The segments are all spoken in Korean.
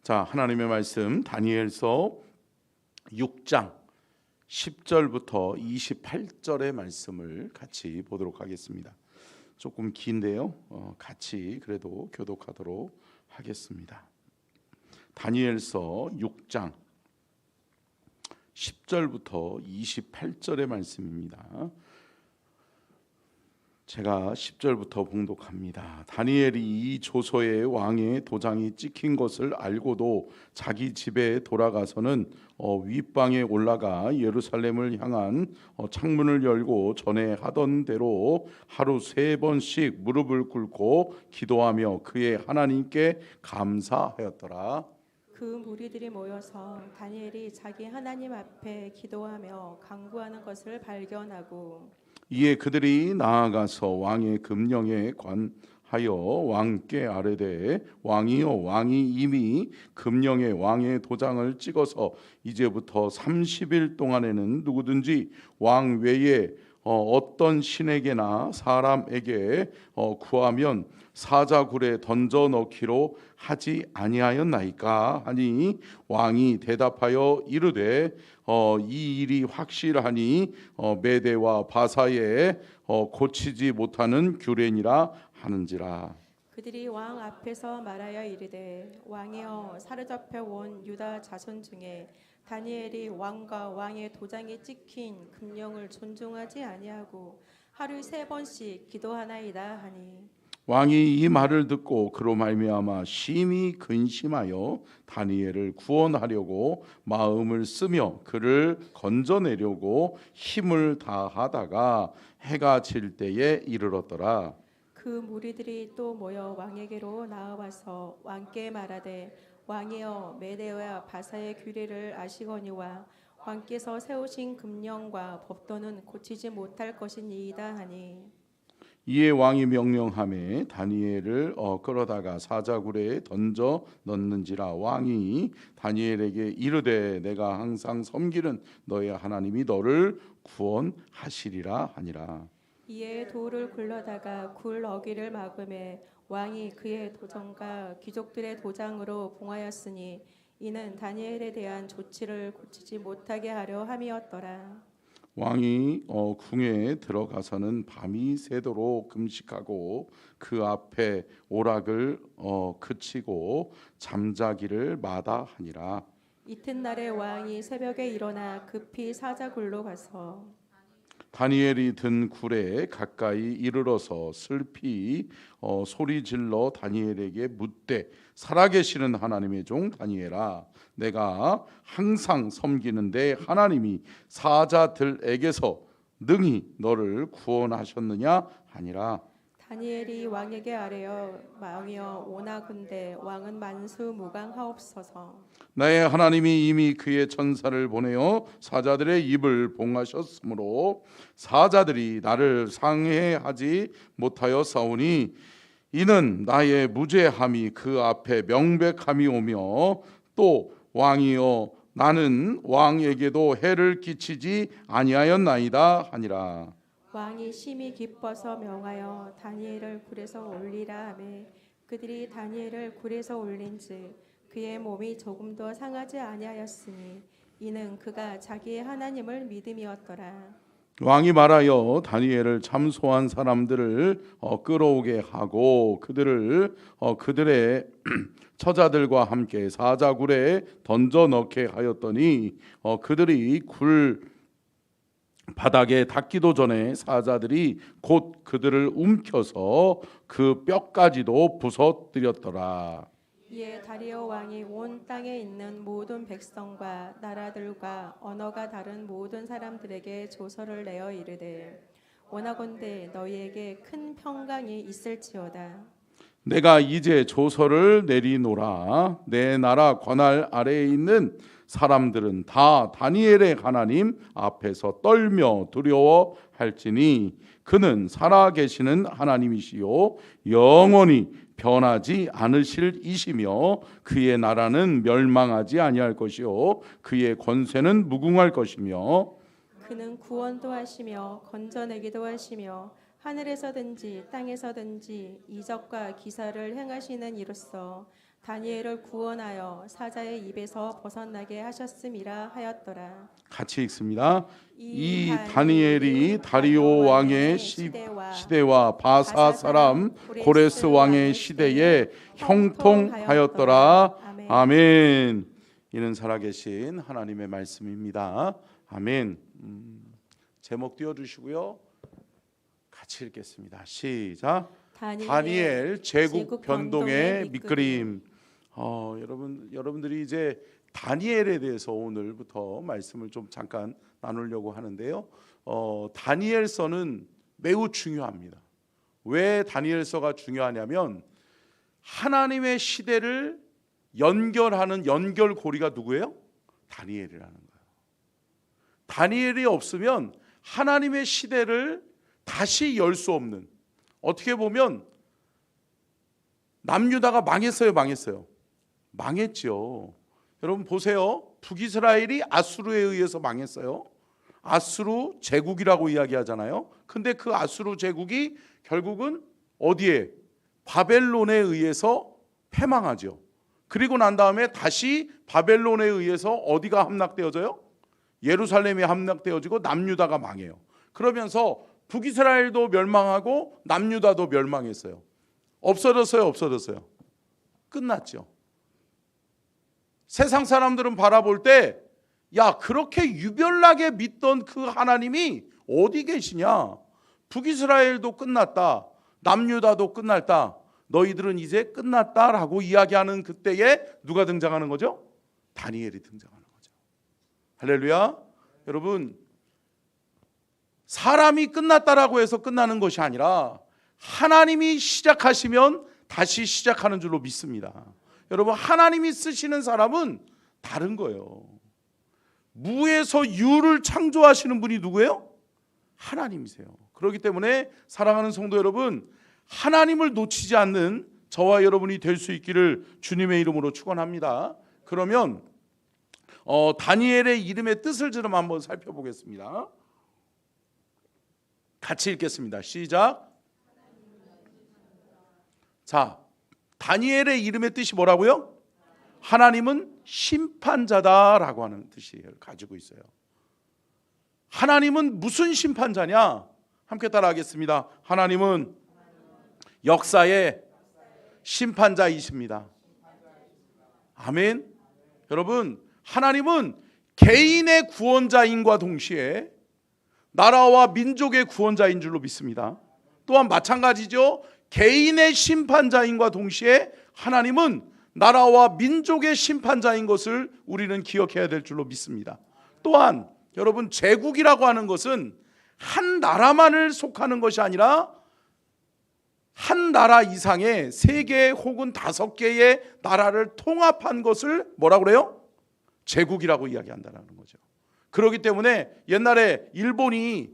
자, 하나님의 말씀 다니엘서 6장 10절부터 28절의 말씀을 같이 보도록 하겠습니다. 조금 긴데요. 같이 그래도 교독하도록 하겠습니다. 다니엘서 6장 10절부터 28절의 말씀입니다. 제가 10절부터 봉독합니다. 다니엘이 이 조서에 왕의 도장이 찍힌 것을 알고도 자기 집에 돌아가서는 윗방에 올라가 예루살렘을 향한 창문을 열고 전에 하던 대로 하루 3번씩 무릎을 꿇고 기도하며 그의 하나님께 감사하였더라. 그 무리들이 모여서 다니엘이 자기 하나님 앞에 기도하며 간구하는 것을 발견하고 이에 그들이 나아가서 왕의 금령에 관하여 왕께 아뢰되 왕이여, 왕이 이미 금령에 왕의 도장을 찍어서 이제부터 30일 동안에는 누구든지 왕 외에 어떤 신에게나 사람에게 구하면 사자굴에 던져 넣기로 하지 아니하였나이까 하니 왕이 대답하여 이르되 이 일이 확실하니 메대와 바사에 고치지 못하는 규례니라 하는지라. 그들이 왕 앞에서 말하여 이르되 왕이여, 사로잡혀 온 유다 자손 중에 다니엘이 왕과 왕의 도장이 찍힌 금령을 존중하지 아니하고 하루 3번씩 기도하나이다 하니 왕이 이 말을 듣고 그로 말미암아 심히 근심하여 다니엘을 구원하려고 마음을 쓰며 그를 건져내려고 힘을 다하다가 해가 질 때에 이르렀더라. 그 무리들이 또 모여 왕에게로 나아와서 왕께 말하되 왕이여, 메대와 바사의 규례를 아시거니와 왕께서 세우신 금령과 법도는 고치지 못할 것이니이다 하니 이에 왕이 명령하매 다니엘을 끌어다가 사자굴에 던져 넣는지라. 왕이 다니엘에게 이르되 내가 항상 섬기는 너의 하나님이 너를 구원하시리라 하니라. 이에 돌을 굴러다가 굴 어귀를 막음에 왕이 그의 도장과 귀족들의 도장으로 봉하였으니 이는 다니엘에 대한 조치를 고치지 못하게 하려 함이었더라. 왕이 궁에 들어가서는 밤이 새도록 금식하고 그 앞에 오락을 그치고 잠자기를 마다하니라. 이튿날에 왕이 새벽에 일어나 급히 사자굴로 가서 다니엘이 든 굴에 가까이 이르러서 슬피 소리질러 다니엘에게 묻되 살아계시는 하나님의 종 다니엘아, 내가 항상 섬기는데 하나님이 사자들에게서 능히 너를 구원하셨느냐 하니라. 다니엘이 왕에게 아뢰어 왕이여, 오나건대 왕은 만수무강하옵소서. 나의 하나님이 이미 그의 천사를 보내어 사자들의 입을 봉하셨으므로 사자들이 나를 상해하지 못하여 싸우니 이는 나의 무죄함이 그 앞에 명백함이 오며 또 왕이여, 나는 왕에게도 해를 끼치지 아니하였나이다 하니라. 왕이 심히 기뻐서 명하여 다니엘을 굴에서 올리라 하매 그들이 다니엘을 굴에서 올린즉 그의 몸이 조금도 상하지 아니하였으니 이는 그가 자기의 하나님을 믿음이었더라. 왕이 말하여 다니엘을 참소한 사람들을 끌어오게 하고 그들을 그들의 처자들과 함께 사자굴에 던져 넣게 하였더니 그들이 굴 바닥에 닿기도 전에 사자들이 곧 그들을 움켜서 그 뼈까지도 부서뜨렸더라. 이에 다리오 왕이 온 땅에 있는 모든 백성과 나라들과 언어가 다른 모든 사람들에게 조서를 내어 이르되 원하건대 너희에게 큰 평강이 있을지어다. 내가 이제 조서를 내리노라. 내 나라 권할 아래에 있는 사람들은 다 다니엘의 하나님 앞에서 떨며 두려워할지니 그는 살아계시는 하나님이시요 영원히 변하지 않으실 이시며 그의 나라는 멸망하지 아니할 것이요 그의 권세는 무궁할 것이며 그는 구원도 하시며 건져내기도 하시며 하늘에서든지 땅에서든지 이적과 기사를 행하시는 이로써 다니엘을 구원하여 사자의 입에서 벗어나게 하셨음이라 하였더라. 같이 읽습니다. 이 다니엘이 다리오 왕의 시대와 바사 사람 고레스 왕의 시대에 형통하였더라. 아멘. 이는 살아계신 하나님의 말씀입니다. 아멘. 제목 띄워주시고요. 같이 읽겠습니다. 시작. 다니엘 제국 변동의 밑그림. 여러분들이 이제 다니엘에 대해서 오늘부터 말씀을 좀 잠깐 나누려고 하는데요. 다니엘서는 매우 중요합니다. 왜 다니엘서가 중요하냐면 하나님의 시대를 연결하는 연결고리가 누구예요? 다니엘이라는 거예요. 다니엘이 없으면 하나님의 시대를 다시 열 수 없는, 어떻게 보면 남유다가 망했어요, 망했어요? 망했죠. 여러분 보세요. 북이스라엘이 아수르에 의해서 망했어요. 아수르 제국이라고 이야기하잖아요. 근데 그 아수르 제국이 결국은 어디에? 바벨론에 의해서 패망하죠. 그리고 난 다음에 다시 바벨론에 의해서 어디가 함락되어져요? 예루살렘이 함락되어지고 남유다가 망해요. 그러면서 북이스라엘도 멸망하고 남유다도 멸망했어요. 없어졌어요, 없어졌어요? 끝났죠. 세상 사람들은 바라볼 때, 야, 그렇게 유별나게 믿던 그 하나님이 어디 계시냐? 북이스라엘도 끝났다, 남유다도 끝났다, 너희들은 이제 끝났다라고 이야기하는 그때에 누가 등장하는 거죠? 다니엘이 등장하는 거죠. 할렐루야. 여러분, 사람이 끝났다라고 해서 끝나는 것이 아니라 하나님이 시작하시면 다시 시작하는 줄로 믿습니다. 여러분, 하나님이 쓰시는 사람은 다른 거예요. 무에서 유를 창조하시는 분이 누구예요? 하나님이세요. 그렇기 때문에 사랑하는 성도 여러분, 하나님을 놓치지 않는 저와 여러분이 될 수 있기를 주님의 이름으로 축원합니다. 그러면 다니엘의 이름의 뜻을 좀 한번 살펴보겠습니다. 같이 읽겠습니다. 시작. 자, 다니엘의 이름의 뜻이 뭐라고요? 하나님은 심판자다라고 하는 뜻을 가지고 있어요. 하나님은 무슨 심판자냐? 함께 따라하겠습니다. 하나님은 역사의 심판자이십니다. 아멘. 여러분, 하나님은 개인의 구원자인과 동시에 나라와 민족의 구원자인 줄로 믿습니다. 또한 마찬가지죠. 개인의 심판자인과 동시에 하나님은 나라와 민족의 심판자인 것을 우리는 기억해야 될 줄로 믿습니다. 또한 여러분, 제국이라고 하는 것은 한 나라만을 속하는 것이 아니라 한 나라 이상의 3개 혹은 5개의 나라를 통합한 것을 뭐라고 그래요? 제국이라고 이야기한다는 거죠. 그렇기 때문에 옛날에 일본이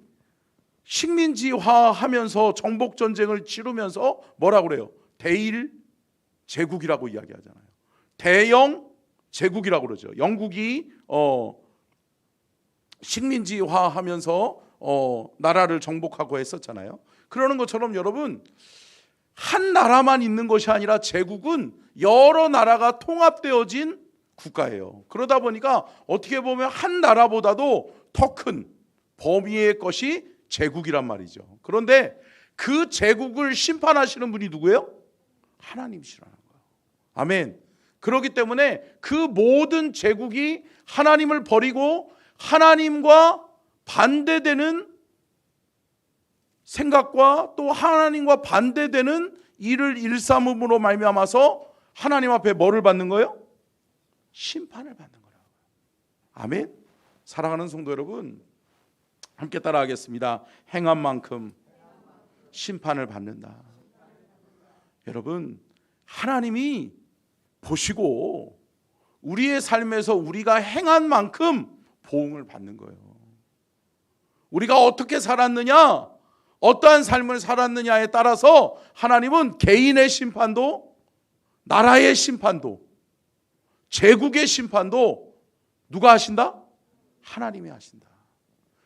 식민지화하면서 정복전쟁을 치르면서 뭐라고 그래요? 대일 제국이라고 이야기하잖아요. 대영 제국이라고 그러죠. 영국이 식민지화하면서 나라를 정복하고 했었잖아요. 그러는 것처럼 여러분, 한 나라만 있는 것이 아니라 제국은 여러 나라가 통합되어진 국가예요. 그러다 보니까 어떻게 보면 한 나라보다도 더 큰 범위의 것이 제국이란 말이죠. 그런데 그 제국을 심판하시는 분이 누구예요? 하나님이시라는 거예요. 아멘. 그렇기 때문에 그 모든 제국이 하나님을 버리고 하나님과 반대되는 생각과 또 하나님과 반대되는 일을 일삼음으로 말미암아서 하나님 앞에 뭐를 받는 거예요? 심판을 받는 거라고요. 아멘. 사랑하는 성도 여러분, 함께 따라하겠습니다. 행한 만큼 심판을 받는다. 여러분, 하나님이 보시고 우리의 삶에서 우리가 행한 만큼 보응을 받는 거예요. 우리가 어떻게 살았느냐, 어떠한 삶을 살았느냐에 따라서 하나님은 개인의 심판도, 나라의 심판도, 제국의 심판도 누가 하신다? 하나님이 하신다.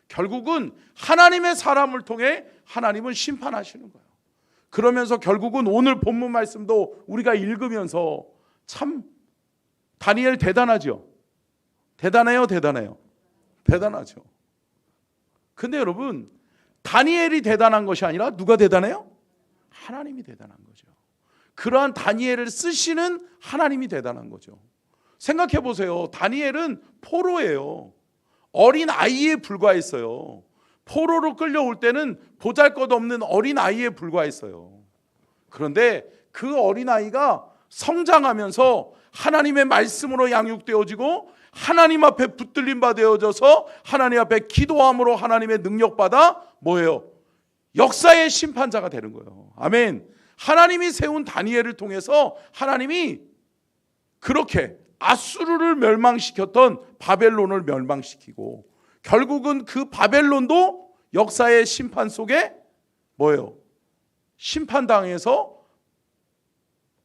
결국은 하나님의 사람을 통해 하나님은 심판하시는 거예요. 그러면서 결국은 오늘 본문 말씀도 우리가 읽으면서 참 다니엘 대단하죠. 대단해요, 대단해요. 대단하죠. 근데 여러분, 다니엘이 대단한 것이 아니라 누가 대단해요? 하나님이 대단한 거죠. 그러한 다니엘을 쓰시는 하나님이 대단한 거죠. 생각해 보세요. 다니엘은 포로예요. 어린 아이에 불과했어요. 포로로 끌려올 때는 보잘것없는 어린 아이에 불과했어요. 그런데 그 어린 아이가 성장하면서 하나님의 말씀으로 양육되어지고 하나님 앞에 붙들림 받아져서 하나님 앞에 기도함으로 하나님의 능력받아 뭐예요? 역사의 심판자가 되는 거예요. 아멘. 하나님이 세운 다니엘을 통해서 하나님이 그렇게 아수르를 멸망시켰던 바벨론을 멸망시키고 결국은 그 바벨론도 역사의 심판 속에 뭐예요? 심판당해서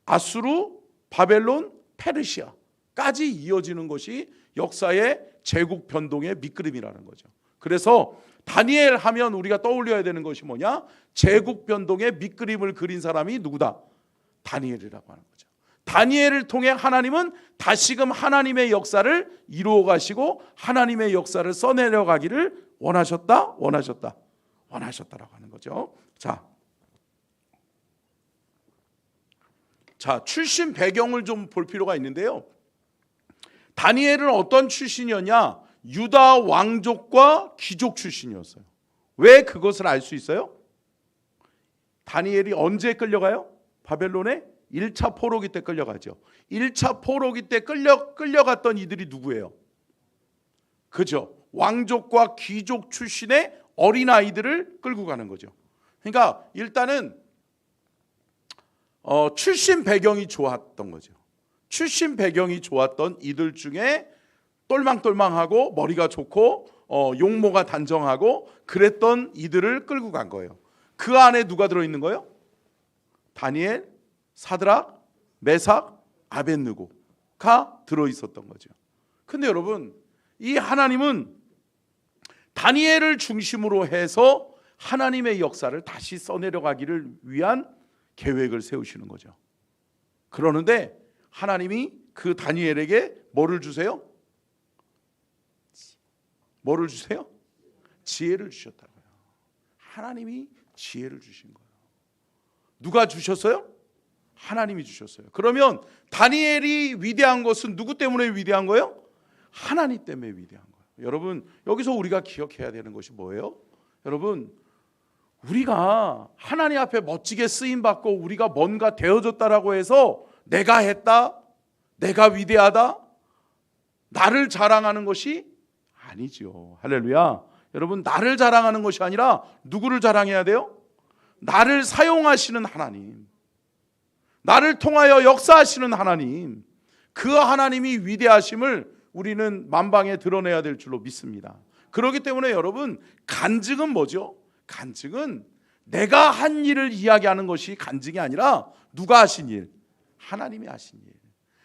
아수르, 바벨론, 페르시아까지 이어지는 것이 역사의 제국 변동의 밑그림이라는 거죠. 그래서 다니엘 하면 우리가 떠올려야 되는 것이 뭐냐? 제국 변동의 밑그림을 그린 사람이 누구다? 다니엘이라고 하는 거죠. 다니엘을 통해 하나님은 다시금 하나님의 역사를 이루어 가시고 하나님의 역사를 써내려가기를 원하셨다라고 하는 거죠. 자, 출신 배경을 좀 볼 필요가 있는데요. 다니엘은 어떤 출신이었냐? 유다 왕족과 귀족 출신이었어요. 왜 그것을 알 수 있어요? 다니엘이 언제 끌려가요? 바벨론에 1차 포로기 때 끌려가죠. 1차 포로기 때 끌려갔던 이들이 누구예요? 그죠? 왕족과 귀족 출신의 어린아이들을 끌고 가는 거죠. 그러니까 일단은 출신 배경이 좋았던 거죠. 출신 배경이 좋았던 이들 중에 똘망똘망하고 머리가 좋고 용모가 단정하고 그랬던 이들을 끌고 간 거예요. 그 안에 누가 들어있는 거예요? 다니엘, 사드락, 메삭, 아벳느고가 들어있었던 거죠. 근데 여러분, 이 하나님은 다니엘을 중심으로 해서 하나님의 역사를 다시 써내려가기를 위한 계획을 세우시는 거죠. 그러는데 하나님이 그 다니엘에게 뭐를 주세요? 뭐를 주세요? 지혜를 주셨다고요. 하나님이 지혜를 주신 거예요. 누가 주셨어요? 하나님이 주셨어요. 그러면 다니엘이 위대한 것은 누구 때문에 위대한 거예요? 하나님 때문에 위대한 거예요. 여러분, 여기서 우리가 기억해야 되는 것이 뭐예요? 여러분, 우리가 하나님 앞에 멋지게 쓰임받고 우리가 뭔가 되어졌다라고 해서 내가 했다, 내가 위대하다, 나를 자랑하는 것이 아니죠. 할렐루야. 여러분, 나를 자랑하는 것이 아니라 누구를 자랑해야 돼요? 나를 사용하시는 하나님, 나를 통하여 역사하시는 하나님, 그 하나님이 위대하심을 우리는 만방에 드러내야 될 줄로 믿습니다. 그렇기 때문에 여러분, 간증은 뭐죠? 간증은 내가 한 일을 이야기하는 것이 간증이 아니라 누가 하신 일? 하나님이 하신 일.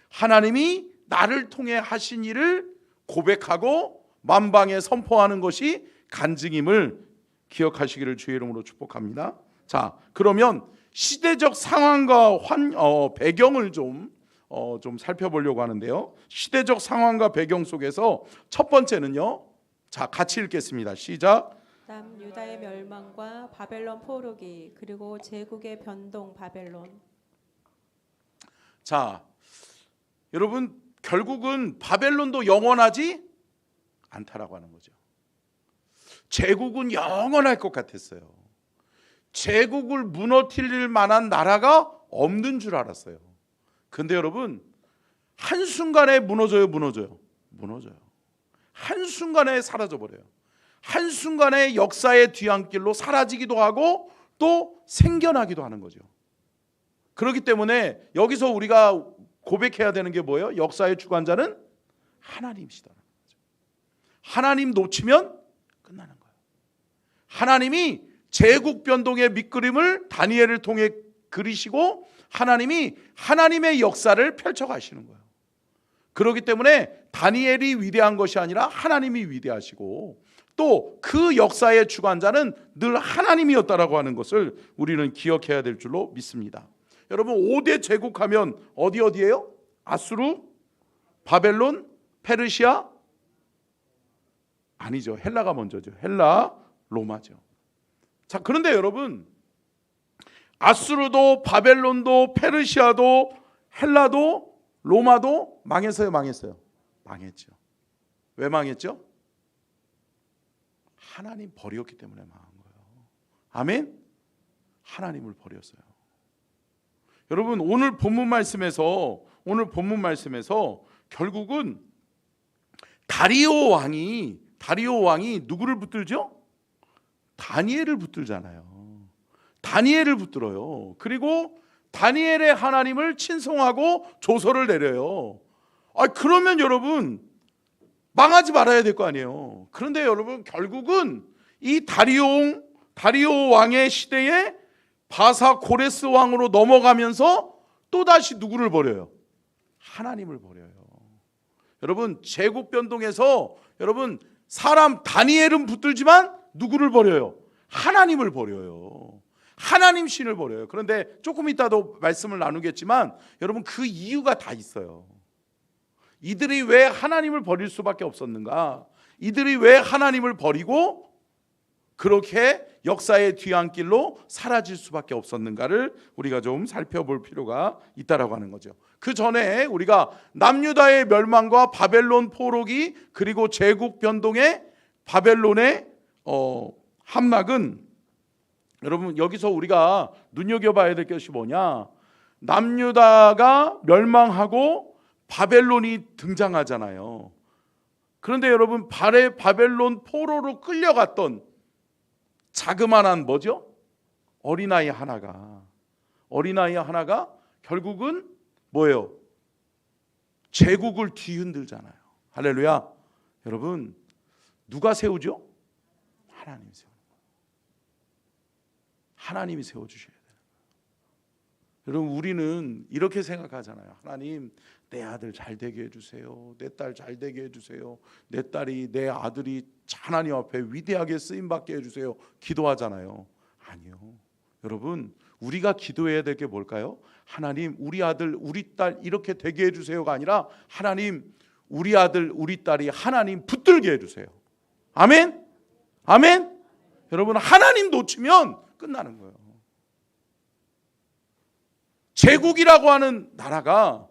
하나님이 나를 통해 하신 일을 고백하고 만방에 선포하는 것이 간증임을 기억하시기를 주의 이름으로 축복합니다. 자, 그러면 시대적 상황과 배경을 좀 살펴보려고 하는데요. 시대적 상황과 배경 속에서 첫 번째는요. 자, 같이 읽겠습니다. 시작. 유다의 멸망과 바벨론 포로기 그리고 제국의 변동 바벨론. 자, 여러분, 결국은 바벨론도 영원하지 않다라고 하는 거죠. 제국은 영원할 것 같았어요. 제국을 무너뜨릴 만한 나라가 없는 줄 알았어요. 근데 여러분, 한순간에 무너져요. 한순간에 사라져버려요. 한순간에 역사의 뒤안길로 사라지기도 하고 또 생겨나기도 하는 거죠. 그렇기 때문에 여기서 우리가 고백해야 되는 게 뭐예요? 역사의 주관자는 하나님이시다는 거죠. 하나님 놓치면 끝나는 거예요. 하나님이 제국 변동의 밑그림을 다니엘을 통해 그리시고 하나님이 하나님의 역사를 펼쳐가시는 거예요. 그렇기 때문에 다니엘이 위대한 것이 아니라 하나님이 위대하시고 또 그 역사의 주관자는 늘 하나님이었다라고 하는 것을 우리는 기억해야 될 줄로 믿습니다. 여러분, 5대 제국하면 어디예요? 아수르, 바벨론, 페르시아? 아니죠. 헬라가 먼저죠. 헬라, 로마죠. 자, 그런데 여러분, 아수르도 바벨론도 페르시아도 헬라도 로마도 망했어요, 망했어요? 망했죠. 왜 망했죠? 하나님 버렸기 때문에 망한 거예요. 아멘? 하나님을 버렸어요. 여러분, 오늘 본문 말씀에서 결국은 다리오 왕이 누구를 붙들죠? 다니엘을 붙들잖아요. 다니엘을 붙들어요. 그리고 다니엘의 하나님을 친송하고 조서를 내려요. 그러면 여러분 망하지 말아야 될 거 아니에요. 그런데 여러분 결국은 이 다리오 왕의 시대에 바사 고레스 왕으로 넘어가면서 또다시 누구를 버려요? 하나님을 버려요. 여러분 제국 변동에서 여러분 사람 다니엘은 붙들지만 누구를 버려요? 하나님을 버려요. 하나님 신을 버려요. 그런데 조금 이따도 말씀을 나누겠지만 여러분 그 이유가 다 있어요. 이들이 왜 하나님을 버릴 수밖에 없었는가? 이들이 왜 하나님을 버리고 그렇게 역사의 뒤안길로 사라질 수밖에 없었는가를 우리가 좀 살펴볼 필요가 있다라고 하는 거죠. 그 전에 우리가 남유다의 멸망과 바벨론 포로기 그리고 제국 변동의 바벨론의 함락은 여러분 여기서 우리가 눈여겨봐야 될 것이 뭐냐? 남유다가 멸망하고 바벨론이 등장하잖아요. 그런데 여러분 바벨론 포로로 끌려갔던 자그마한 뭐죠? 어린아이 하나가 결국은 뭐예요? 제국을 뒤흔들잖아요. 할렐루야. 여러분 누가 세우죠? 하나님이 세우는 거예요. 하나님이 세워주셔야 돼요. 여러분 우리는 이렇게 생각하잖아요. 하나님 내 아들 잘 되게 해주세요. 내 딸 잘 되게 해주세요. 내 딸이 내 아들이 하나님 앞에 위대하게 쓰임받게 해주세요. 기도하잖아요. 아니요. 여러분 우리가 기도해야 될 게 뭘까요? 하나님 우리 아들 우리 딸 이렇게 되게 해주세요가 아니라 하나님 우리 아들 우리 딸이 하나님 붙들게 해주세요. 아멘? 아멘? 여러분 하나님 놓치면 끝나는 거예요. 제국이라고 하는 나라가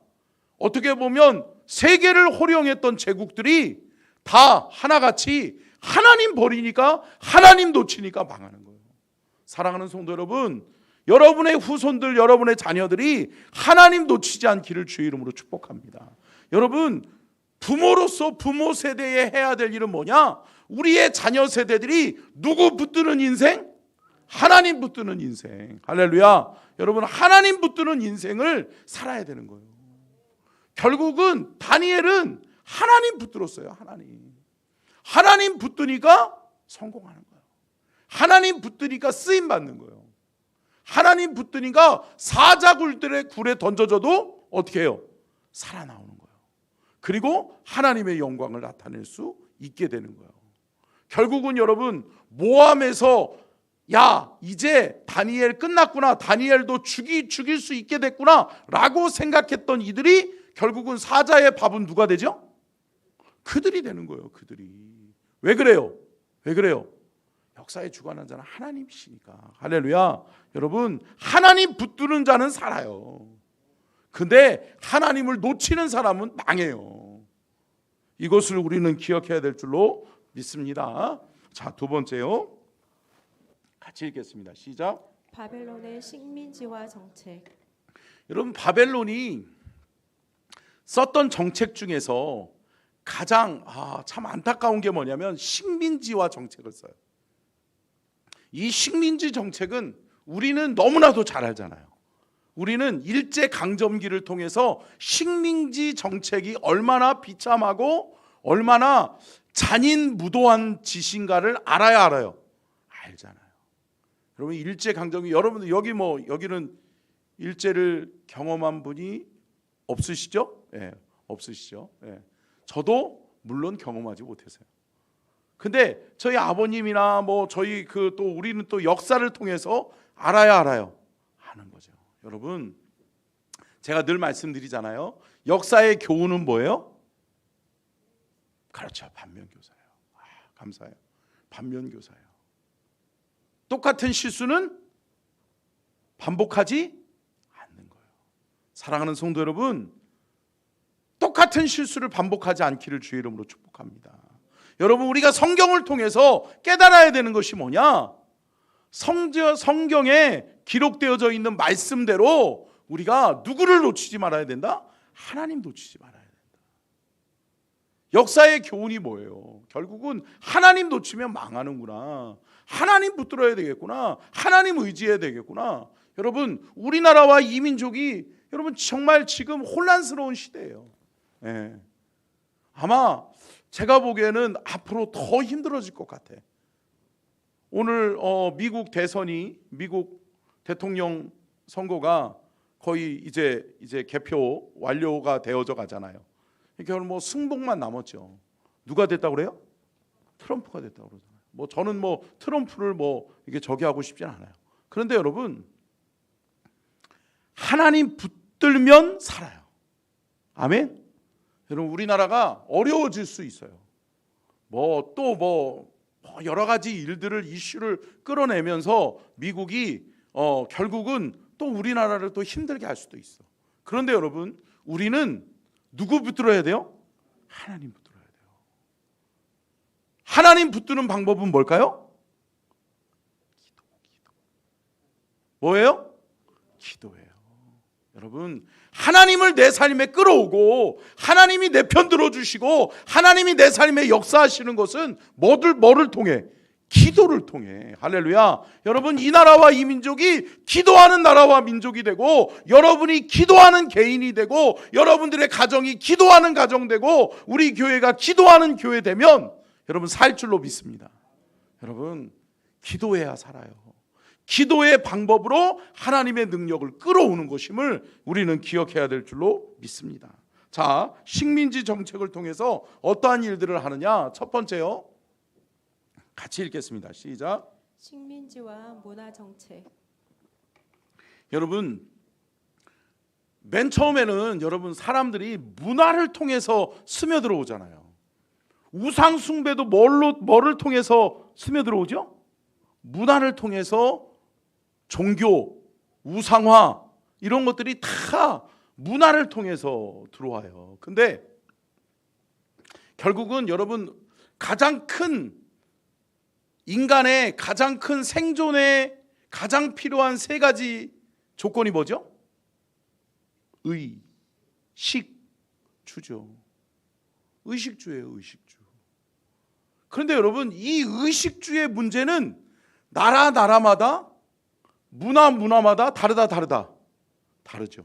어떻게 보면 세계를 호령했던 제국들이 다 하나같이 하나님 버리니까 하나님 놓치니까 망하는 거예요. 사랑하는 성도 여러분, 여러분의 후손들 여러분의 자녀들이 하나님 놓치지 않기를 주의 이름으로 축복합니다. 여러분 부모로서 부모 세대에 해야 될 일은 뭐냐? 우리의 자녀 세대들이 누구 붙드는 인생? 하나님 붙드는 인생. 할렐루야. 여러분 하나님 붙드는 인생을 살아야 되는 거예요. 결국은 다니엘은 하나님 붙들었어요. 하나님 붙드니까 성공하는 거예요. 하나님 붙드니까 쓰임 받는 거예요. 하나님 붙드니까 사자굴들의 굴에 던져져도 어떻게 해요? 살아나오는 거예요. 그리고 하나님의 영광을 나타낼 수 있게 되는 거예요. 결국은 여러분 모함에서 야 이제 다니엘 끝났구나, 다니엘도 죽일 수 있게 됐구나 라고 생각했던 이들이 결국은 사자의 밥은 누가 되죠? 그들이 되는 거예요. 그들이. 왜 그래요? 역사의 주관하는 자는 하나님이시니까. 할렐루야. 여러분 하나님 붙드는 자는 살아요. 근데 하나님을 놓치는 사람은 망해요. 이것을 우리는 기억해야 될 줄로 믿습니다. 자, 두 번째요. 같이 읽겠습니다. 시작. 바벨론의 식민지화 정책. 여러분 바벨론이 썼던 정책 중에서 가장 참 안타까운 게 뭐냐면 식민지화 정책을 써요. 이 식민지 정책은 우리는 너무나도 잘 알잖아요. 우리는 일제강점기를 통해서 식민지 정책이 얼마나 비참하고 얼마나 잔인무도한 짓인가를 알아요? 알잖아요. 여러분 일제강점기 여러분들 여기는 일제를 경험한 분이 없으시죠? 예, 없으시죠? 예. 저도 물론 경험하지 못했어요. 근데 저희 아버님이나 저희 또 우리는 또 역사를 통해서 알아요. 아는 거죠. 여러분 제가 늘 말씀드리잖아요. 역사의 교훈은 뭐예요? 그렇죠. 반면교사예요. 감사해요. 반면교사예요. 똑같은 실수는 반복하지 않는 거예요. 사랑하는 성도 여러분, 똑같은 실수를 반복하지 않기를 주의 이름으로 축복합니다. 여러분, 우리가 성경을 통해서 깨달아야 되는 것이 뭐냐? 성경에 기록되어져 있는 말씀대로 우리가 누구를 놓치지 말아야 된다? 하나님 놓치지 말아야 된다. 역사의 교훈이 뭐예요? 결국은 하나님 놓치면 망하는구나. 하나님 붙들어야 되겠구나. 하나님 의지해야 되겠구나. 여러분, 우리나라와 이 민족이 여러분 정말 지금 혼란스러운 시대예요. 예. 아마 제가 보기에는 앞으로 더 힘들어질 것 같아. 오늘 미국 대통령 선거가 거의 이제 개표 완료가 되어져 가잖아요. 그러니까 뭐 승복만 남았죠. 누가 됐다고 그래요? 트럼프가 됐다고 그러잖아요. 뭐 저는 뭐 트럼프를 뭐 이게 저기 하고 싶진 않아요. 그런데 여러분, 하나님 붙들면 살아요. 아멘. 여러분, 우리나라가 어려워질 수 있어요. 또 여러 가지 일들을 이슈를 끌어내면서 미국이 결국은 또 우리나라를 또 힘들게 할 수도 있어. 그런데 여러분, 우리는 누구 붙들어야 돼요? 하나님 붙들어야 돼요. 하나님 붙드는 방법은 뭘까요? 기도. 뭐예요? 기도예요. 여러분, 하나님을 내 삶에 끌어오고 하나님이 내 편 들어주시고 하나님이 내 삶에 역사하시는 것은 뭐를 통해? 기도를 통해. 할렐루야. 여러분, 이 나라와 이 민족이 기도하는 나라와 민족이 되고, 여러분이 기도하는 개인이 되고, 여러분들의 가정이 기도하는 가정 되고, 우리 교회가 기도하는 교회 되면 여러분 살 줄로 믿습니다. 여러분, 기도해야 살아요. 기도의 방법으로 하나님의 능력을 끌어오는 것임을 우리는 기억해야 될 줄로 믿습니다. 자, 식민지 정책을 통해서 어떠한 일들을 하느냐? 첫 번째요. 같이 읽겠습니다. 시작. 식민지와 문화 정책. 여러분, 맨 처음에는 여러분 사람들이 문화를 통해서 스며들어오잖아요. 우상 숭배도 뭐를 통해서 스며들어오죠? 문화를 통해서 종교, 우상화 이런 것들이 다 문화를 통해서 들어와요. 근데 결국은 여러분 인간의 가장 큰 생존에 가장 필요한 세 가지 조건이 뭐죠? 의, 식, 주죠. 의식주예요, 의식주. 그런데 여러분, 이 의식주의 문제는 나라마다 문화마다 다르죠.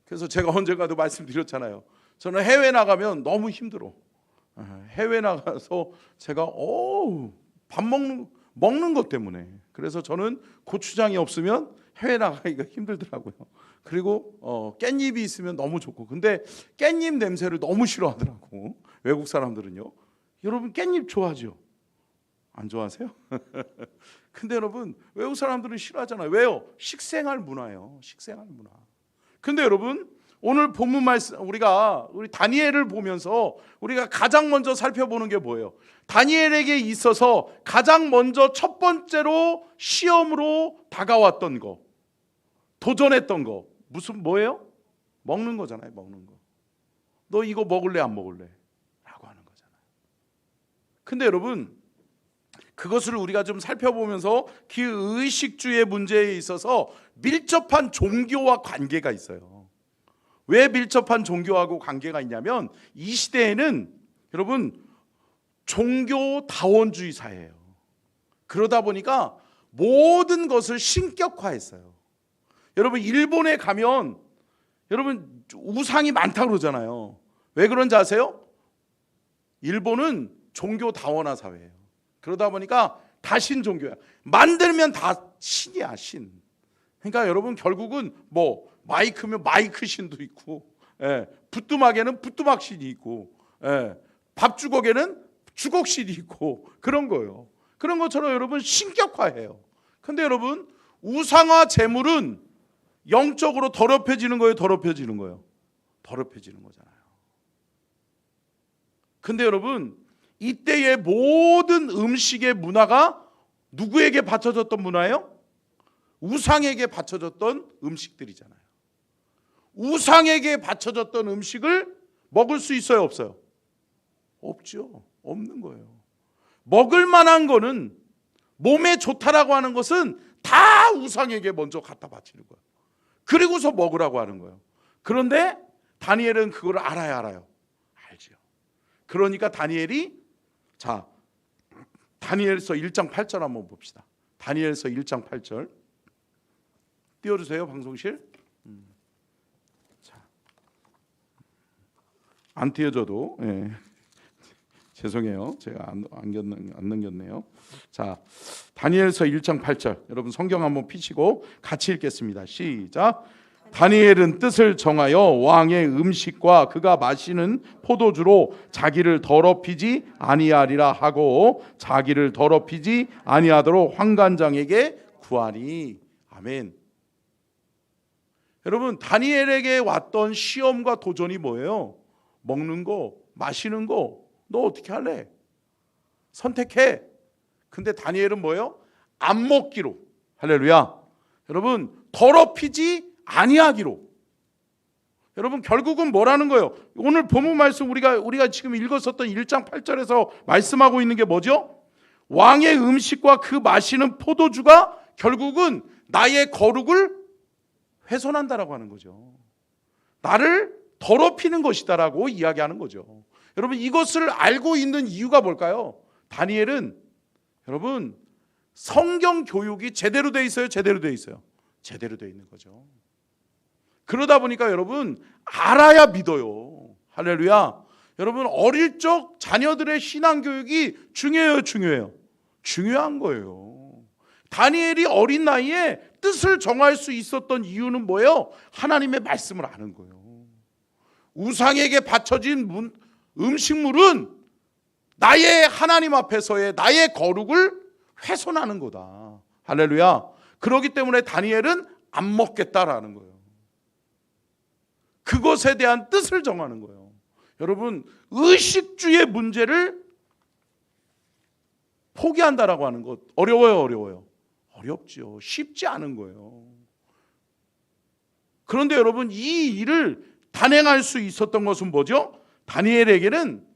그래서 제가 언젠가도 말씀드렸잖아요. 저는 해외 나가면 너무 힘들어. 해외 나가서 제가 밥 먹는 것 때문에. 그래서 저는 고추장이 없으면 해외 나가기가 힘들더라고요. 그리고 깻잎이 있으면 너무 좋고. 근데 깻잎 냄새를 너무 싫어하더라고. 외국 사람들은요. 여러분 깻잎 좋아하죠? 안 좋아하세요? 근데 여러분 외국 사람들은 싫어하잖아요. 왜요? 식생활 문화예요. 식생활 문화. 근데 여러분, 오늘 본문 말씀 우리 다니엘을 보면서 우리가 가장 먼저 살펴보는 게 뭐예요? 다니엘에게 있어서 가장 먼저 첫 번째로 시험으로 다가왔던 거, 도전했던 거 뭐예요? 먹는 거잖아요. 먹는 거. 너 이거 먹을래 안 먹을래? 라고 하는 거잖아요. 근데 여러분, 그것을 우리가 좀 살펴보면서 그 의식주의 문제에 있어서 밀접한 종교와 관계가 있어요. 왜 밀접한 종교하고 관계가 있냐면, 이 시대에는 여러분 종교다원주의 사회예요. 그러다 보니까 모든 것을 신격화했어요. 여러분 일본에 가면 여러분 우상이 많다고 그러잖아요. 왜 그런지 아세요? 일본은 종교다원화 사회예요. 그러다 보니까 다 신종교야. 만들면 다 신이야, 신. 그러니까 여러분 결국은 마이크면 마이크 신도 있고, 부뚜막에는 부뚜막 신이 있고, 밥주걱에는 주걱 신이 있고, 그런 거예요. 그런 것처럼 여러분 신격화해요. 근데 여러분 우상화 제물은 영적으로 더럽혀지는 거예요, 더럽혀지는 거예요? 더럽혀지는 거잖아요. 근데 여러분, 이때의 모든 음식의 문화가 누구에게 바쳐졌던 문화예요? 우상에게 바쳐졌던 음식들이잖아요. 우상에게 바쳐졌던 음식을 먹을 수 있어요, 없어요? 없죠. 없는 거예요. 먹을 만한 거는, 몸에 좋다라고 하는 것은 다 우상에게 먼저 갖다 바치는 거예요. 그리고서 먹으라고 하는 거예요. 그런데 다니엘은 그걸 알아요. 알죠. 그러니까 다니엘이, 자, 다니엘서 1장 8절 한번 봅시다. 다니엘서 1장 8절 띄워주세요, 방송실. 자, 안 띄워줘도, 예. 죄송해요, 제가 안 넘겼네요. 자, 다니엘서 1장 8절, 여러분 성경 한번 피시고 같이 읽겠습니다. 시작. 다니엘은 뜻을 정하여 왕의 음식과 그가 마시는 포도주로 자기를 더럽히지 아니하리라 하고 자기를 더럽히지 아니하도록 환관장에게 구하니. 아멘. 여러분, 다니엘에게 왔던 시험과 도전이 뭐예요? 먹는 거, 마시는 거, 너 어떻게 할래? 선택해. 근데 다니엘은 뭐예요? 안 먹기로. 할렐루야. 여러분, 더럽히지 아니하기로. 여러분, 결국은 뭐라는 거예요? 오늘 본문 말씀 우리가 지금 읽었었던 1장 8절에서 말씀하고 있는 게 뭐죠? 왕의 음식과 그 마시는 포도주가 결국은 나의 거룩을 훼손한다라고 하는 거죠. 나를 더럽히는 것이다라고 이야기하는 거죠. 여러분, 이것을 알고 있는 이유가 뭘까요? 다니엘은, 여러분, 성경 교육이 제대로 돼 있어요? 제대로 돼 있어요? 제대로 돼 있는 거죠. 그러다 보니까 여러분, 알아야 믿어요. 할렐루야. 여러분, 어릴 적 자녀들의 신앙 교육이 중요해요, 중요해요? 중요한 거예요. 다니엘이 어린 나이에 뜻을 정할 수 있었던 이유는 뭐예요? 하나님의 말씀을 아는 거예요. 우상에게 바쳐진 음식물은 나의 하나님 앞에서의 나의 거룩을 훼손하는 거다. 할렐루야. 그렇기 때문에 다니엘은 안 먹겠다라는 거예요. 그것에 대한 뜻을 정하는 거예요. 여러분, 의식주의 문제를 포기한다라고 하는 것 어려워요, 어려워요? 어렵죠. 쉽지 않은 거예요. 그런데 여러분, 이 일을 단행할 수 있었던 것은 뭐죠? 다니엘에게는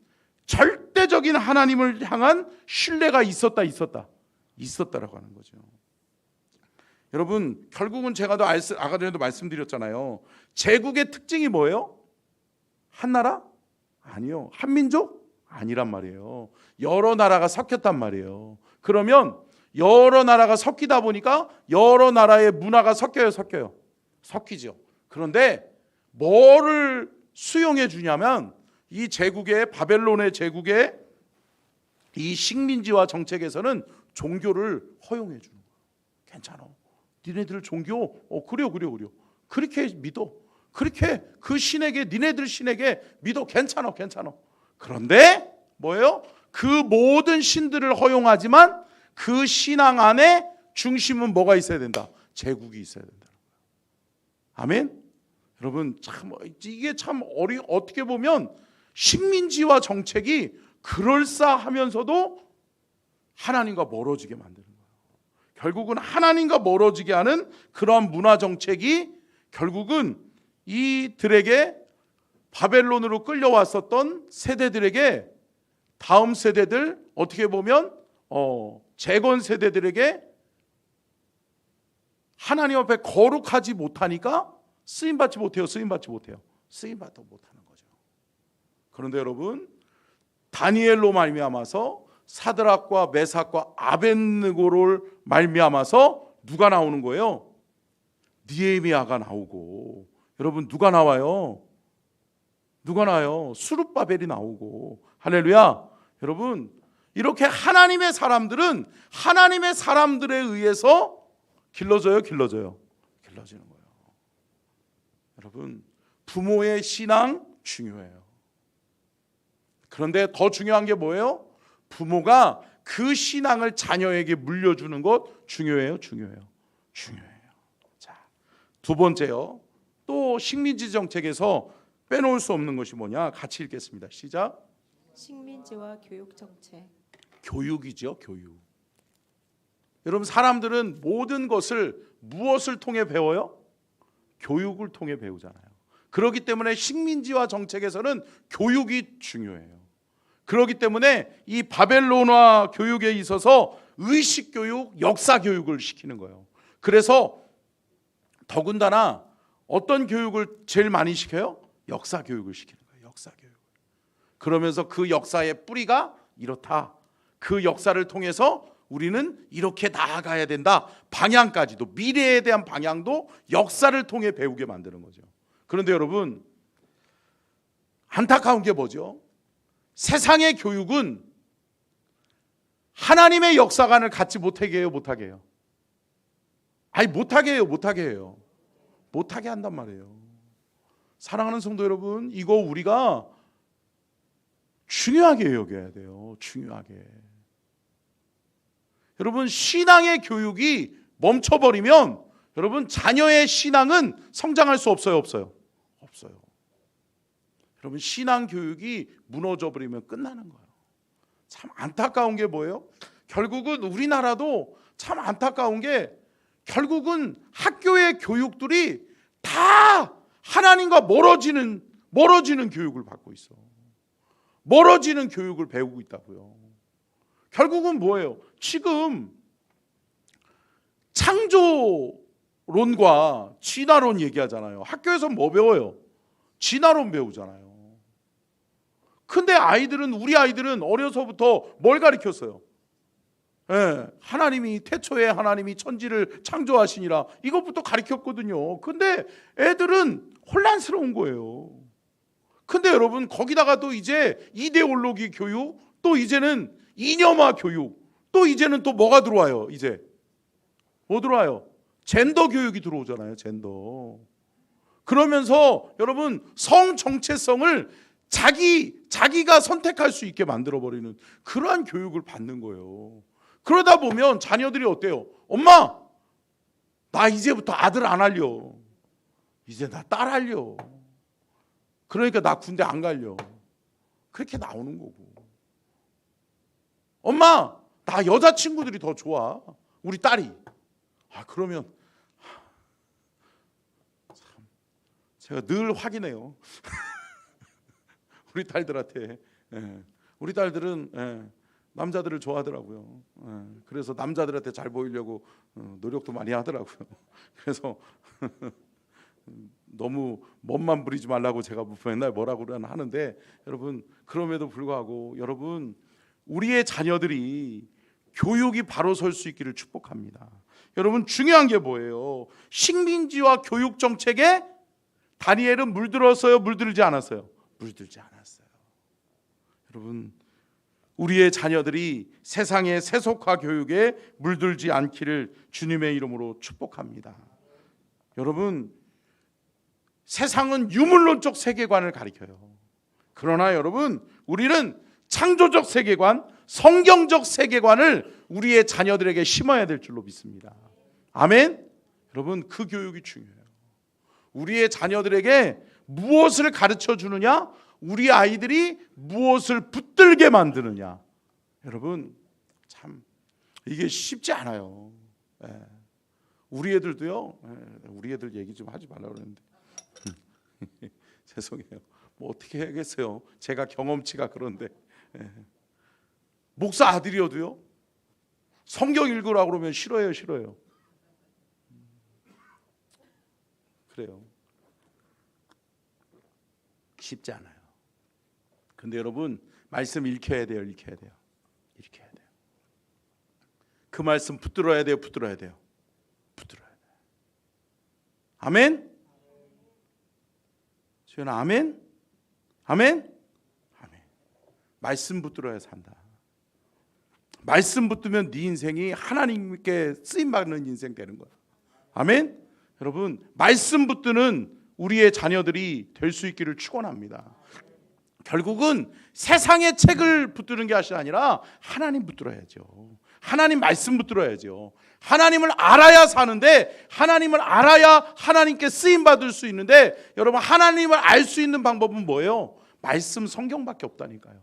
절대적인 하나님을 향한 신뢰가 있었다라고 하는 거죠. 여러분, 결국은 제가 아까 전에도 말씀드렸잖아요. 제국의 특징이 뭐예요? 한 나라? 아니요. 한 민족? 아니란 말이에요. 여러 나라가 섞였단 말이에요. 그러면 여러 나라가 섞이다 보니까 여러 나라의 문화가 섞여요? 섞이죠. 그런데 뭐를 수용해 주냐면 이 제국의, 바벨론의 제국의 이 식민지화 정책에서는 종교를 허용해 주는 거예요. 괜찮아. 니네들 종교? 그래요. 그렇게 믿어. 그렇게 그 신에게, 니네들 신에게 믿어. 괜찮아. 그런데 뭐예요? 그 모든 신들을 허용하지만 그 신앙 안에 중심은 뭐가 있어야 된다? 제국이 있어야 된다. 아멘? 여러분, 참 이게 참 어떻게 보면 식민지화 정책이 그럴싸하면서도 하나님과 멀어지게 만드는 거예요. 결국은 하나님과 멀어지게 하는 그러한 문화 정책이 결국은 이들에게, 바벨론으로 끌려왔었던 세대들에게, 다음 세대들, 어떻게 보면 재건 세대들에게 하나님 앞에 거룩하지 못하니까 쓰임받지 못해요. 쓰임받지 못하는 거죠. 그런데 여러분, 다니엘로 말미암아서, 사드락과 메삭과 아벳느고를 말미암아서 누가 나오는 거예요? 느헤미야가 나오고, 여러분, 누가 나와요? 수룹바벨이 나오고. 할렐루야. 여러분, 이렇게 하나님의 사람들은 하나님의 사람들에 의해서 길러지는 거예요. 여러분, 부모의 신앙 중요해요. 그런데 더 중요한 게 뭐예요? 부모가 그 신앙을 자녀에게 물려주는 것 중요해요. 자, 두 번째요. 또 식민지 정책에서 빼놓을 수 없는 것이 뭐냐? 같이 읽겠습니다. 시작. 식민지와 교육 정책. 교육이죠, 교육. 여러분, 사람들은 모든 것을 무엇을 통해 배워요? 교육을 통해 배우잖아요. 그렇기 때문에 식민지와 정책에서는 교육이 중요해요. 그렇기 때문에 이 바벨론화 교육에 있어서 의식 교육, 역사 교육을 시키는 거예요. 그래서 더군다나 어떤 교육을 제일 많이 시켜요? 역사 교육을 시키는 거예요. 역사 교육. 그러면서 그 역사의 뿌리가 이렇다. 그 역사를 통해서 우리는 이렇게 나아가야 된다. 방향까지도, 미래에 대한 방향도 역사를 통해 배우게 만드는 거죠. 그런데 여러분, 안타까운 게 뭐죠? 세상의 교육은 하나님의 역사관을 갖지 못하게 해요, 못하게 해요? 아니, 못하게 해요, 못하게 해요? 못하게 한단 말이에요. 사랑하는 성도 여러분, 이거 우리가 중요하게 여겨야 돼요. 중요하게. 여러분, 신앙의 교육이 멈춰버리면 여러분, 자녀의 신앙은 성장할 수 없어요, 없어요? 없어요. 여러분, 신앙 교육이 무너져버리면 끝나는 거예요. 참 안타까운 게 뭐예요? 결국은 우리나라도 참 안타까운 게 결국은 학교의 교육들이 다 하나님과 멀어지는 교육을 받고 있어. 멀어지는 교육을 배우고 있다고요. 결국은 뭐예요? 지금 창조론과 진화론 얘기하잖아요. 학교에서 뭐 배워요? 진화론 배우잖아요. 근데 우리 아이들은 어려서부터 뭘 가르쳤어요? 하나님이 태초에 하나님이 천지를 창조하시니라, 이것부터 가르쳤거든요. 근데 애들은 혼란스러운 거예요. 근데 여러분, 거기다가 또 이제 이데올로기 교육, 또 이제는 이념화 교육, 또 이제는 또 뭐가 들어와요? 이제 뭐 들어와요? 젠더 교육이 들어오잖아요. 젠더. 그러면서 여러분, 성 정체성을 자기가 선택할 수 있게 만들어버리는 그러한 교육을 받는 거예요. 그러다 보면 자녀들이 어때요? 엄마, 나 이제부터 아들 안 할려. 이제 나 딸 할려. 그러니까 나 군대 안 갈려. 그렇게 나오는 거고. 엄마, 나 여자친구들이 더 좋아. 우리 딸이. 그러면 참, 제가 늘 확인해요. 우리 딸들한테. 우리 딸들은 남자들을 좋아하더라고요. 그래서 남자들한테 잘 보이려고 노력도 많이 하더라고요. 그래서 너무 멋만 부리지 말라고 제가 맨날 뭐라고 하는데, 여러분, 그럼에도 불구하고 여러분, 우리의 자녀들이 교육이 바로 설 수 있기를 축복합니다. 여러분, 중요한 게 뭐예요? 식민지와 교육 정책에 다니엘은 물들었어요? 물들지 않았어요? 물들지 않았어요. 여러분, 우리의 자녀들이 세상의 세속화 교육에 물들지 않기를 주님의 이름으로 축복합니다. 여러분, 세상은 유물론적 세계관을 가리켜요. 그러나 여러분, 우리는 창조적 세계관, 성경적 세계관을 우리의 자녀들에게 심어야 될 줄로 믿습니다. 아멘? 여러분, 그 교육이 중요해요. 우리의 자녀들에게 무엇을 가르쳐 주느냐? 우리 아이들이 무엇을 붙들게 만드느냐? 여러분, 참 이게 쉽지 않아요. 우리 애들도요. 우리 애들 얘기 좀 하지 말라고 그랬는데 죄송해요. 뭐 어떻게 해야겠어요? 제가 경험치가 그런데. 목사 아들이어도요, 성경 읽으라고 그러면 싫어요. 그래요. 쉽지 않아요. 근데 여러분, 말씀 읽혀야 돼요. 그 말씀 붙들어야 돼요. 아멘? 주연아, 아멘? 말씀 붙들어야 산다. 말씀 붙들면 네 인생이 하나님께 쓰임받는 인생 되는 거야. 아멘? 여러분, 말씀 붙드는 우리의 자녀들이 될 수 있기를 축원합니다. 결국은 세상의 책을 붙드는 게 아니라 하나님 붙들어야죠. 하나님 말씀 붙들어야죠. 하나님을 알아야 사는데, 하나님을 알아야 하나님께 쓰임 받을 수 있는데, 여러분 하나님을 알 수 있는 방법은 뭐예요? 말씀 성경밖에 없다니까요.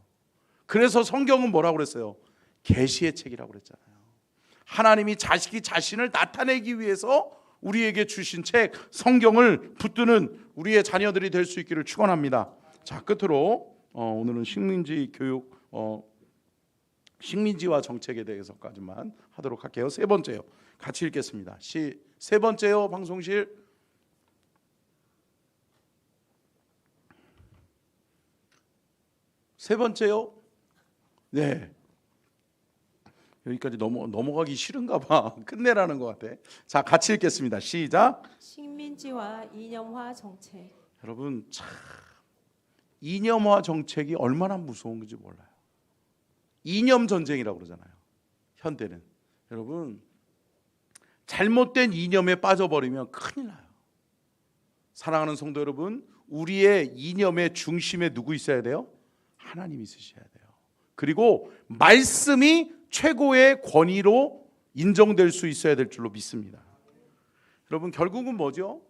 그래서 성경은 뭐라고 그랬어요? 계시의 책이라고 그랬잖아요. 하나님이 자식이 자신을 나타내기 위해서 우리에게 주신 책 성경을 붙드는 우리의 자녀들이 될 수 있기를 축원합니다. 자, 끝으로 오늘은 식민지 교육, 식민지와 정책에 대해서까지만 하도록 할게요. 세 번째요. 같이 읽겠습니다. 세 번째요. 방송실. 세 번째요. 네. 여기까지 넘어가기 싫은가 봐. 끝내라는 것 같아. 자, 같이 읽겠습니다. 시작. 식민지와 이념화 정책. 여러분 참 이념화 정책이 얼마나 무서운 건지 몰라요. 이념 전쟁이라고 그러잖아요. 현대는. 여러분 잘못된 이념에 빠져버리면 큰일 나요. 사랑하는 성도 여러분, 우리의 이념의 중심에 누구 있어야 돼요? 하나님이 있으셔야 돼요. 그리고 말씀이 최고의 권위로 인정될 수 있어야 될 줄로 믿습니다. 여러분 결국은 뭐죠?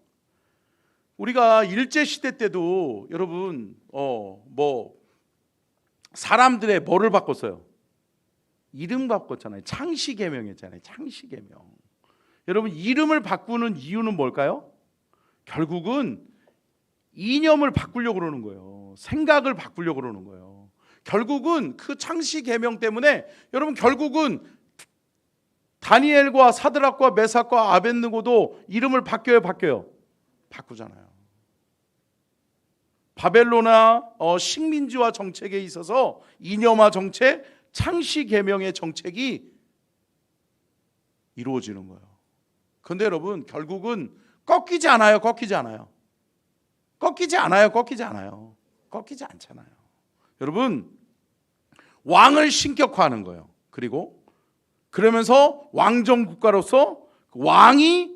우리가 일제시대 때도 여러분 사람들의 뭐를 바꿨어요? 이름 바꿨잖아요. 창시계명 했잖아요. 창시계명. 여러분 이름을 바꾸는 이유는 뭘까요? 결국은 이념을 바꾸려고 그러는 거예요. 생각을 바꾸려고 그러는 거예요. 결국은 그 창시계명 때문에 여러분 결국은 다니엘과 사드락과 메삭과 아벳느고도 이름을 바뀌어요. 바꾸잖아요. 바벨론화 식민지화 정책에 있어서 이념화 정책, 창시계명의 정책이 이루어지는 거예요. 그런데 여러분 결국은 꺾이지 않아요. 꺾이지 않잖아요. 여러분 왕을 신격화하는 거예요. 그리고 그러면서 왕정 국가로서 왕이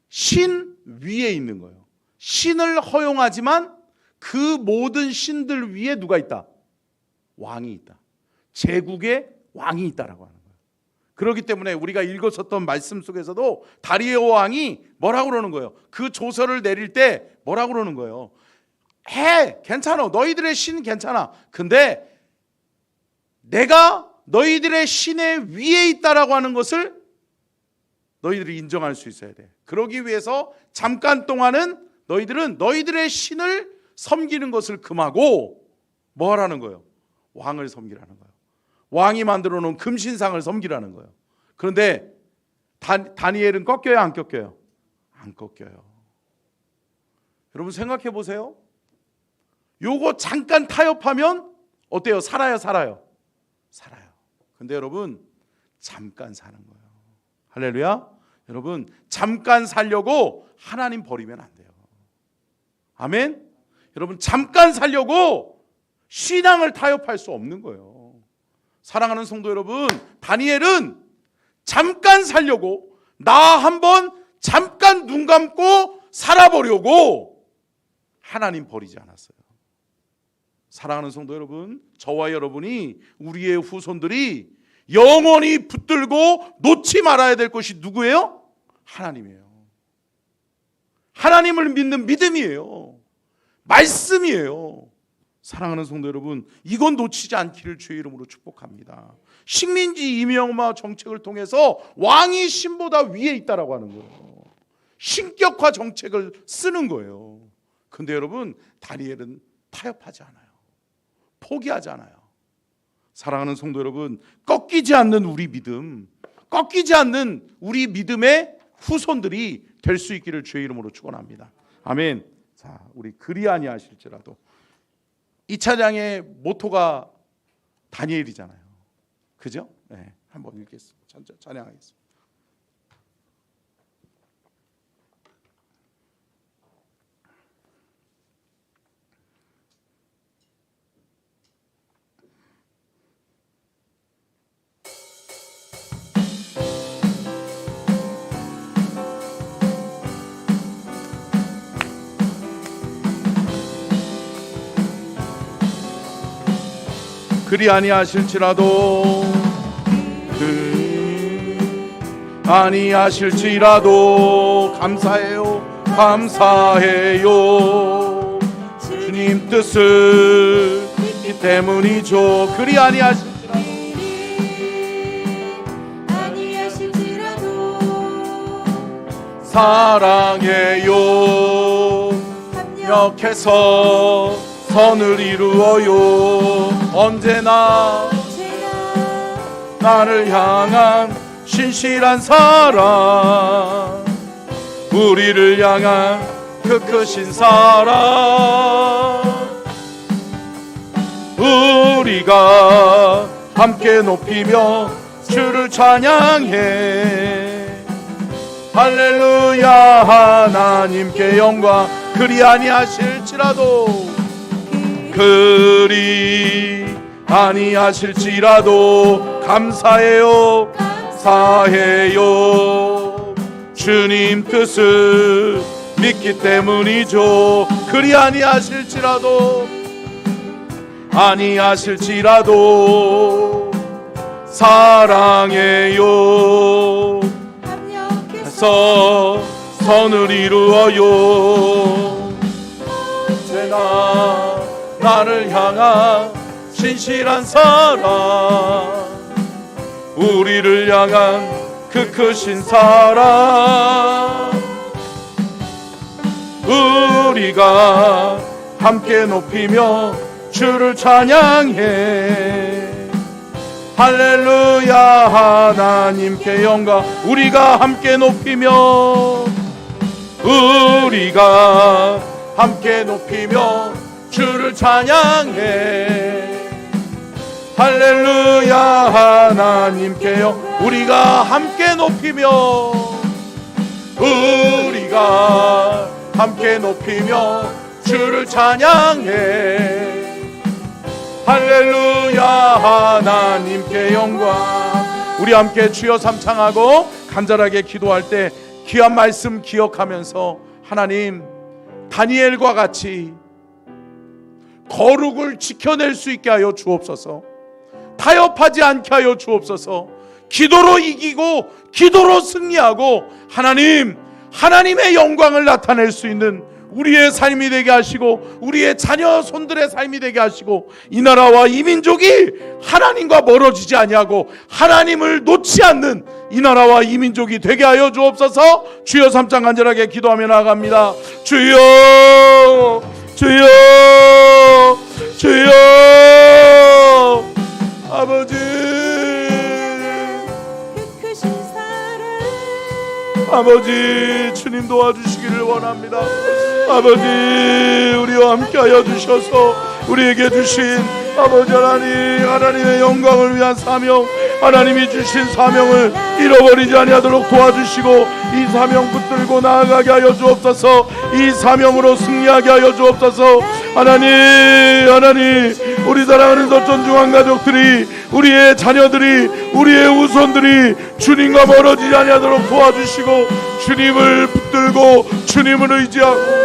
신 위에 있는 거예요. 신을 허용하지만 그 모든 신들 위에 누가 있다? 왕이 있다. 제국의 왕이 있다라고 하는 거예요. 그렇기 때문에 우리가 읽었었던 말씀 속에서도 다리오 왕이 뭐라고 그러는 거예요? 그 조서를 내릴 때 뭐라고 그러는 거예요? 괜찮아. 너희들의 신 괜찮아. 근데 내가 너희들의 신의 위에 있다라고 하는 것을 너희들이 인정할 수 있어야 돼. 그러기 위해서 잠깐 동안은 너희들은 너희들의 신을 섬기는 것을 금하고 뭐 하라는 거예요? 왕을 섬기라는 거예요. 왕이 만들어 놓은 금신상을 섬기라는 거예요. 그런데 다니엘은 꺾여요, 안 꺾여요? 안 꺾여요. 여러분 생각해 보세요. 요거 잠깐 타협하면 어때요? 살아요. 근데 여러분 잠깐 사는 거예요. 할렐루야. 여러분 잠깐 살려고 하나님 버리면 안 돼요. 아멘. 여러분 잠깐 살려고 신앙을 타협할 수 없는 거예요. 사랑하는 성도 여러분, 다니엘은 잠깐 살려고 나 한번 잠깐 눈 감고 살아보려고 하나님 버리지 않았어요. 사랑하는 성도 여러분, 저와 여러분이 우리의 후손들이 영원히 붙들고 놓지 말아야 될 것이 누구예요? 하나님이에요. 하나님을 믿는 믿음이에요. 말씀이에요. 사랑하는 성도 여러분, 이건 놓치지 않기를 주의 이름으로 축복합니다. 식민지 이명화 정책을 통해서 왕이 신보다 위에 있다라고 하는 거예요. 신격화 정책을 쓰는 거예요. 근데 여러분 다니엘은 타협하지 않아요. 포기하지 않아요. 사랑하는 성도 여러분, 꺾이지 않는 우리 믿음, 꺾이지 않는 우리 믿음의 후손들이 될 수 있기를 주의 이름으로 축원합니다. 아멘. 자, 우리 그리 아니하실지라도 이 찬양의 모토가 다니엘이잖아요. 그죠? 네, 한번 읽겠습니다. 찬양하겠습니다. 그리 아니하실지라도 아니하실지라도 감사해요. 감사해요. 주님 뜻을 믿기 때문이죠. 그리 아니하실지라도 사랑해요. 협력해서 선을 이루어요. 언제나 나를 향한 신실한 사랑, 우리를 향한 그 크신 사랑, 우리가 함께 높이며 주를 찬양해. 할렐루야. 하나님께 영광. 그리 아니하실지라도 그리 아니하실지라도 감사해요. 감사해요. 주님 뜻을 믿기 때문이죠. 그리 아니하실지라도 사랑해요. 합력해서 선을 이루어요. 언제나 나를 향한 신실한 사랑, 우리를 향한 그 크신 사랑, 우리가 함께 높이며 주를 찬양해. 할렐루야. 하나님께 영광. 우리가 함께 높이며 주를 찬양해. 할렐루야. 하나님께 영광. 우리가 함께 높이며 주를 찬양해. 할렐루야. 하나님께 영광. 우리 함께 주여 삼창하고 간절하게 기도할 때 귀한 말씀 기억하면서, 하나님, 다니엘과 같이 거룩을 지켜낼 수 있게 하여 주옵소서. 타협하지 않게 하여 주옵소서. 기도로 이기고 기도로 승리하고 하나님의 영광을 나타낼 수 있는 우리의 삶이 되게 하시고, 우리의 자녀 손들의 삶이 되게 하시고, 이 나라와 이 민족이 하나님과 멀어지지 아니하고 하나님을 놓지 않는 이 나라와 이 민족이 되게 하여 주옵소서. 주여 삼창 간절하게 기도하며 나아갑니다. 주여, 주여, 주여. 아버지, 아버지, 주님 도와주시기를 원합니다. 아버지, 우리와 함께하여 주셔서 우리에게 주신 아버지 하나님의 영광을 위한 사명, 하나님이 주신 사명을 잃어버리지 아니하도록 도와주시고, 이 사명 붙들고 나아가게 하여 주옵소서. 이 사명으로 승리하게 하여 주옵소서. 하나님, 우리 사랑하는 서천중앙 가족들이, 우리의 자녀들이, 우리의 후손들이 주님과 멀어지지 아니하도록 도와주시고, 주님을 붙들고 주님을 의지하고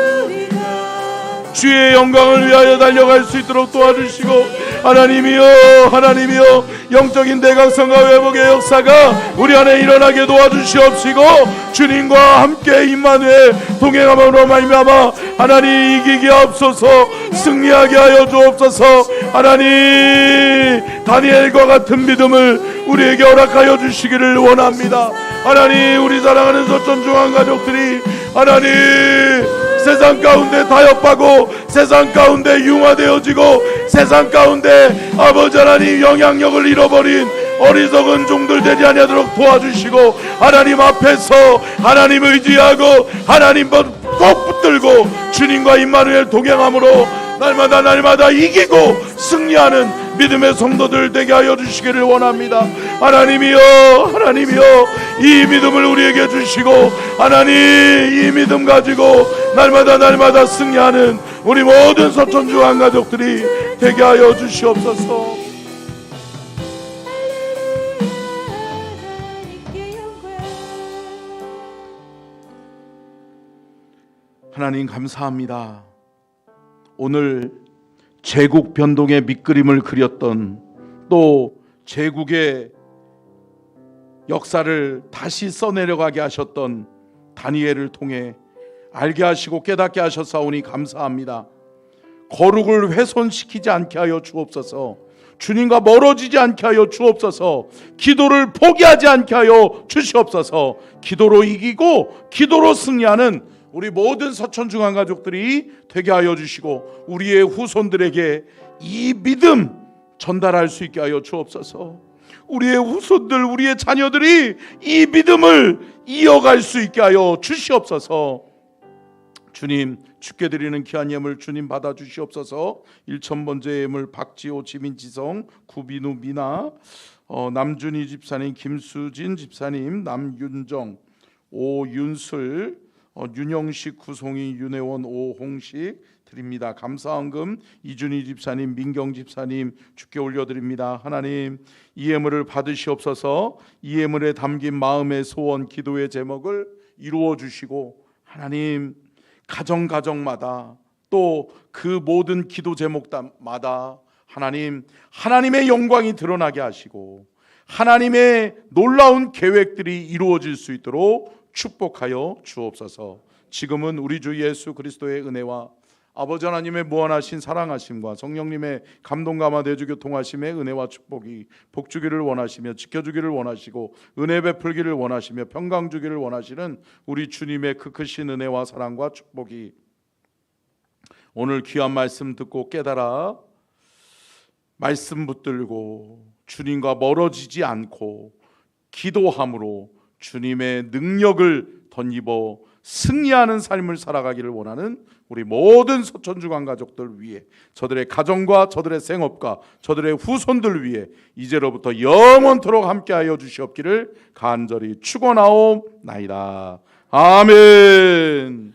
주의 영광을 위하여 달려갈 수 있도록 도와주시고, 하나님이여, 영적인 대각성과 회복의 역사가 우리 안에 일어나게 도와주시옵시고, 주님과 함께 임마누엘 동행함으로 말미암아 하나님 이기게 하옵소서. 승리하게 하여 주옵소서. 하나님, 다니엘과 같은 믿음을 우리에게 허락하여 주시기를 원합니다. 하나님, 우리 사랑하는 서천중앙 가족들이 세상 가운데 타협하고, 세상 가운데 융화되어지고, 세상 가운데 아버지 하나님 영향력을 잃어버린 어리석은 종들 되지 아니하도록 도와주시고, 하나님 앞에서 하나님 의지하고 하나님 꼭 붙들고 주님과 임마누엘 동행함으로 날마다 이기고 승리하는 믿음의 성도들 되게 하여 주시기를 원합니다. 하나님이여, 이 믿음을 우리에게 주시고, 하나님, 이 믿음 가지고 날마다 승리하는 우리 모든 서천중앙 가족들이 되게 하여 주시옵소서. 하나님 감사합니다. 오늘 제국 변동의 밑그림을 그렸던 또 제국의 역사를 다시 써내려가게 하셨던 다니엘을 통해 알게 하시고 깨닫게 하셨사오니 감사합니다. 거룩을 훼손시키지 않게 하여 주옵소서. 주님과 멀어지지 않게 하여 주옵소서. 기도를 포기하지 않게 하여 주시옵소서. 기도로 이기고 기도로 승리하는 우리 모든 서천중앙 가족들이 되게 하여 주시고 우리의 후손들에게 이 믿음 전달할 수 있게 하여 주옵소서. 우리의 후손들, 우리의 자녀들이 이 믿음을 이어갈 수 있게 하여 주시옵소서. 주님, 주께 드리는 귀한 예물 주님 받아 주시옵소서. 1000번째 예물 박지호, 지민지성, 구빈우, 미나, 남준희 집사님, 김수진 집사님, 남윤정, 오윤슬, 윤영식, 구송이, 윤혜원, 오홍식 드립니다. 감사헌금 이준희 집사님, 민경 집사님 주께 올려드립니다. 하나님, 이 예물을 받으시옵소서. 이 예물에 담긴 마음의 소원, 기도의 제목을 이루어 주시고 하나님, 가정마다 또 그 모든 기도 제목마다 하나님, 하나님의 영광이 드러나게 하시고 하나님의 놀라운 계획들이 이루어질 수 있도록 축복하여 주옵소서. 지금은 우리 주 예수 그리스도의 은혜와 아버지 하나님의 무한하신 사랑하심과 성령님의 감동감화 내주 교통하심의 은혜와 축복이 복주기를 원하시며 지켜주기를 원하시고 은혜 베풀기를 원하시며 평강 주기를 원하시는 우리 주님의 그 크신 은혜와 사랑과 축복이 오늘 귀한 말씀 듣고 깨달아 말씀 붙들고 주님과 멀어지지 않고 기도함으로 주님의 능력을 덧입어 승리하는 삶을 살아가기를 원하는 우리 모든 서천중앙 가족들 위해, 저들의 가정과 저들의 생업과 저들의 후손들 위해 이제로부터 영원토록 함께하여 주시옵기를 간절히 축원하옵나이다. 아멘.